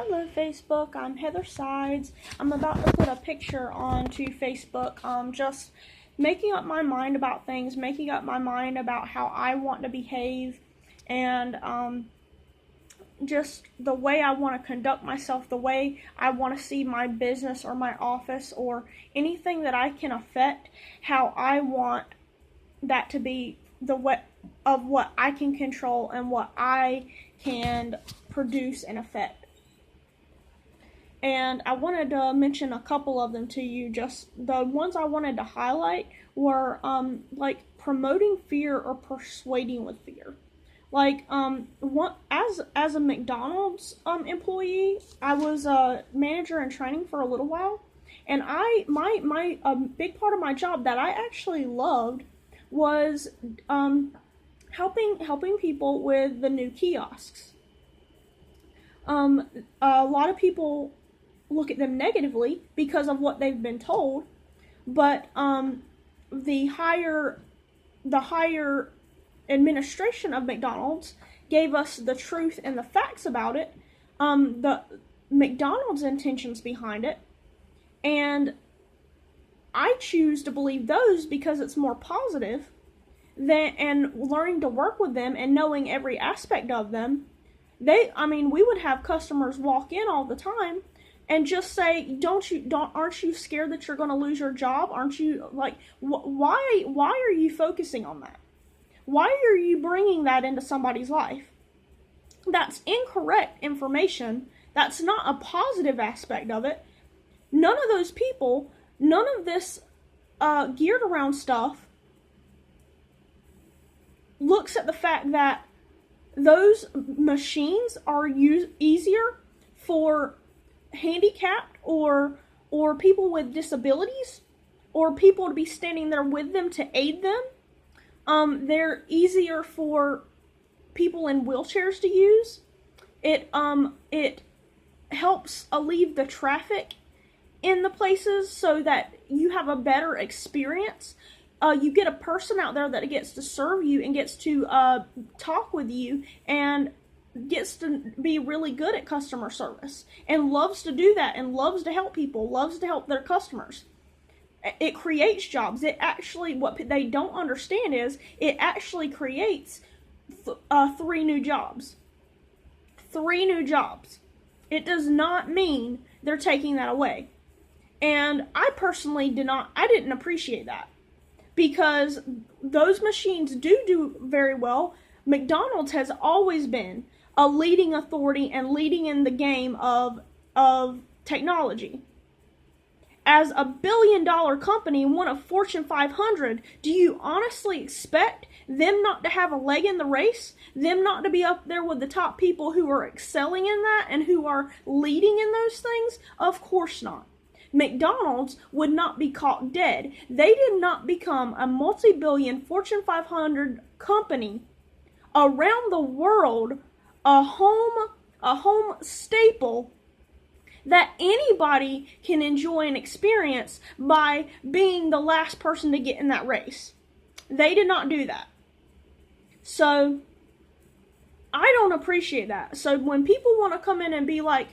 Hello Facebook, I'm Heather Sides. I'm about to put a picture onto Facebook, just making up my mind about things, making up my mind about how I want to behave, and just the way I want to conduct myself, the way I want to see my business or my office or anything that I can affect, how I want that to be the way of what I can control and what I can produce and affect. And I wanted to mention a couple of them to you. Just the ones I wanted to highlight were like promoting fear or persuading with fear. Like as a McDonald's employee, I was a manager in training for a little while, and my big part of my job that I actually loved was helping people with the new kiosks. A lot of people look at them negatively because of what they've been told, but the higher administration of McDonald's gave us the truth and the facts about it, the McDonald's intentions behind it, and I choose to believe those because it's more positive and learning to work with them and knowing every aspect of them. We would have customers walk in all the time and just say, aren't you scared that you're going to lose your job? Aren't you, why are you focusing on that? Why are you bringing that into somebody's life? That's incorrect information. That's not a positive aspect of it. None of those people, none of this geared around stuff looks at the fact that those machines are easier for handicapped or people with disabilities or people to be standing there with them to aid them. They're easier for people in wheelchairs to use. It helps alleviate the traffic in the places so that you have a better experience. You get a person out there that gets to serve you and gets to talk with you and gets to be really good at customer service and loves to do that and loves to help people, loves to help their customers. It creates jobs. It actually, what they don't understand is, it actually creates 3 new jobs. 3 new jobs. It does not mean they're taking that away. And I personally didn't appreciate that, because those machines do very well. McDonald's has always been a leading authority and leading in the game of technology. As a billion-dollar company, one of Fortune 500, do you honestly expect them not to have a leg in the race? Them not to be up there with the top people who are excelling in that and who are leading in those things? Of course not. McDonald's would not be caught dead. They did not become a multi-billion Fortune 500 company around the world, a home staple that anybody can enjoy and experience by being the last person to get in that race. They did not do that. So I don't appreciate that. So when people want to come in and be like,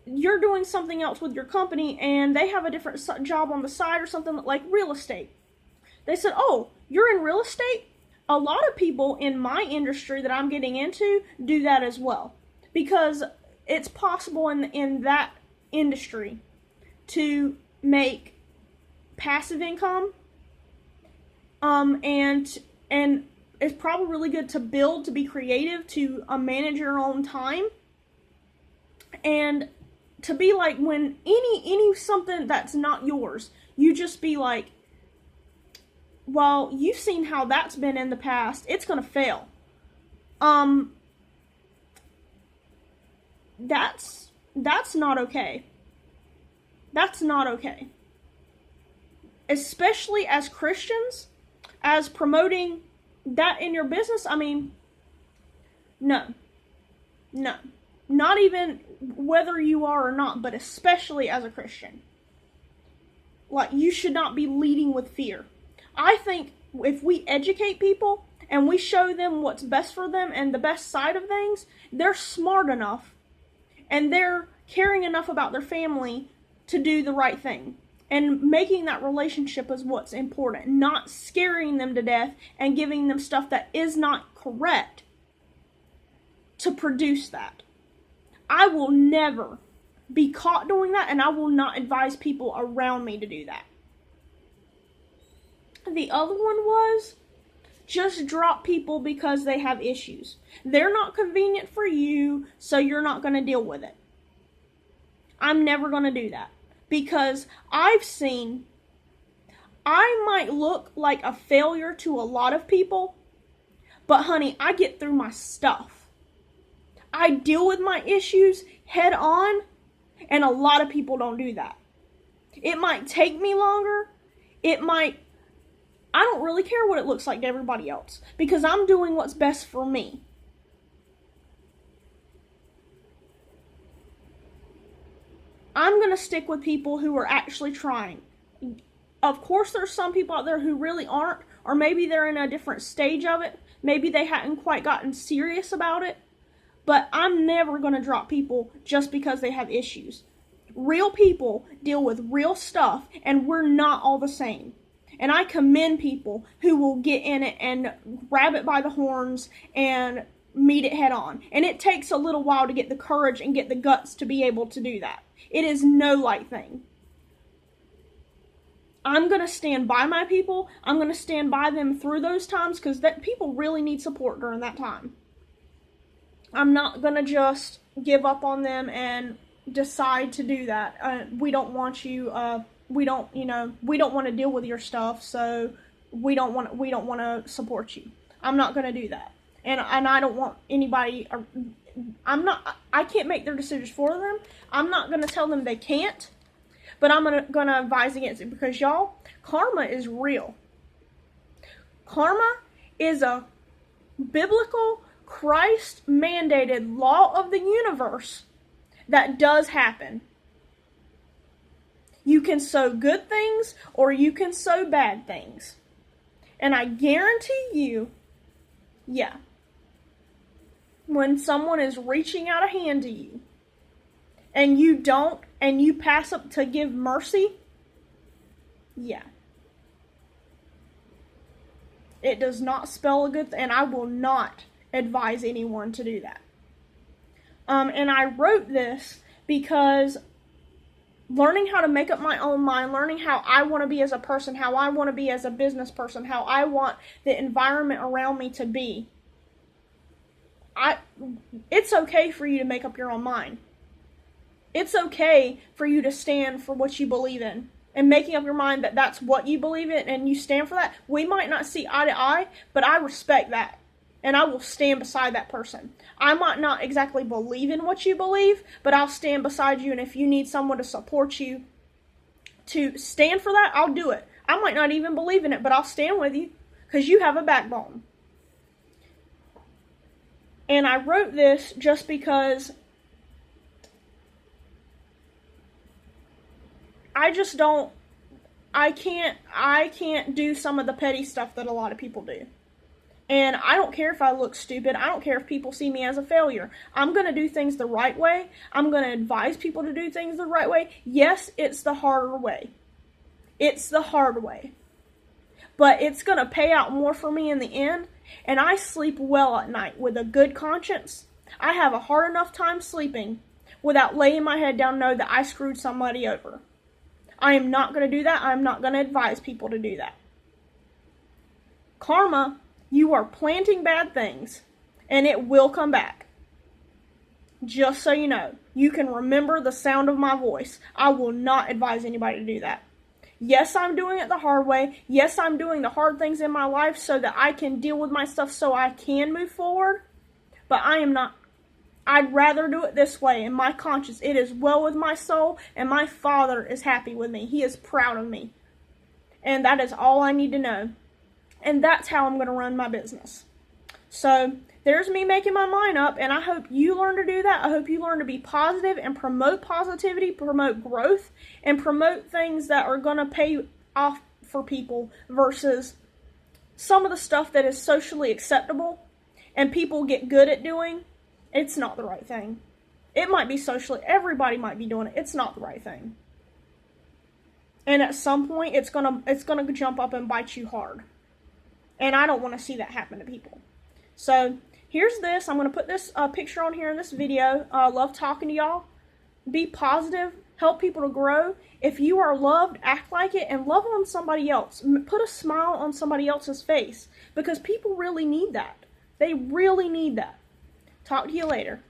you're doing something else with your company and they have a different job on the side or something like real estate. They said, oh, you're in real estate? A lot of people in my industry that I'm getting into do that as well, because it's possible in that industry to make passive income, and it's probably really good to build, to be creative, to manage your own time, and to be like, when any something that's not yours, you just be like, well, you've seen how that's been in the past, it's gonna fail. That's not okay. That's not okay. Especially as Christians, as promoting that in your business. No. Not even whether you are or not, but especially as a Christian. Like, you should not be leading with fear. I think if we educate people and we show them what's best for them and the best side of things, they're smart enough and they're caring enough about their family to do the right thing. And making that relationship is what's important, not scaring them to death and giving them stuff that is not correct to produce that. I will never be caught doing that, and I will not advise people around me to do that. The other one was just drop people because they have issues. They're not convenient for you, so you're not going to deal with it. I'm never going to do that. Because I've seen, I might look like a failure to a lot of people, but honey, I get through my stuff. I deal with my issues head on, and a lot of people don't do that. It might take me longer. I don't really care what it looks like to everybody else, because I'm doing what's best for me. I'm going to stick with people who are actually trying. Of course, there's some people out there who really aren't, or maybe they're in a different stage of it. Maybe they hadn't quite gotten serious about it. But I'm never going to drop people just because they have issues. Real people deal with real stuff, and we're not all the same. And I commend people who will get in it and grab it by the horns and meet it head on. And it takes a little while to get the courage and get the guts to be able to do that. It is no light thing. I'm going to stand by my people. I'm going to stand by them through those times, because people really need support during that time. I'm not going to just give up on them and decide to do that. We don't want you, we don't want to deal with your stuff, so we don't want to support you. I'm not going to do that. And I don't want anybody, I can't make their decisions for them. I'm not going to tell them they can't, but I'm going to advise against it, because y'all, karma is real. Karma is a biblical, Christ-mandated law of the universe that does happen. You can sow good things or you can sow bad things. And I guarantee you, when someone is reaching out a hand to you, and you don't, and you pass up to give mercy, it does not spell a good thing, and I will not advise anyone to do that. And I wrote this because learning how to make up my own mind, learning how I want to be as a person, how I want to be as a business person, how I want the environment around me to be. It's okay for you to make up your own mind. It's okay for you to stand for what you believe in. And making up your mind that that's what you believe in and you stand for that. We might not see eye to eye, but I respect that. And I will stand beside that person. I might not exactly believe in what you believe, but I'll stand beside you. And if you need someone to support you to stand for that, I'll do it. I might not even believe in it, but I'll stand with you because you have a backbone. And I wrote this just because I can't do some of the petty stuff that a lot of people do. And I don't care if I look stupid. I don't care if people see me as a failure. I'm going to do things the right way. I'm going to advise people to do things the right way. Yes, it's the harder way. It's the hard way. But it's going to pay out more for me in the end. And I sleep well at night with a good conscience. I have a hard enough time sleeping without laying my head down and know that I screwed somebody over. I am not going to do that. I'm not going to advise people to do that. Karma, you are planting bad things, and it will come back. Just so you know, you can remember the sound of my voice. I will not advise anybody to do that. Yes, I'm doing it the hard way. Yes, I'm doing the hard things in my life so that I can deal with my stuff so I can move forward. But I am not. I'd rather do it this way in my conscience. It is well with my soul, and my Father is happy with me. He is proud of me. And that is all I need to know. And that's how I'm going to run my business. So, there's me making my mind up, and I hope you learn to do that. I hope you learn to be positive and promote positivity, promote growth, and promote things that are going to pay off for people versus some of the stuff that is socially acceptable and people get good at doing. It's not the right thing. It might be socially, everybody might be doing it. It's not the right thing. And at some point, it's gonna jump up and bite you hard. And I don't want to see that happen to people. So here's this. I'm going to put this picture on here in this video. Love talking to y'all. Be positive. Help people to grow. If you are loved, act like it, and love on somebody else. Put a smile on somebody else's face, because people really need that. They really need that. Talk to you later.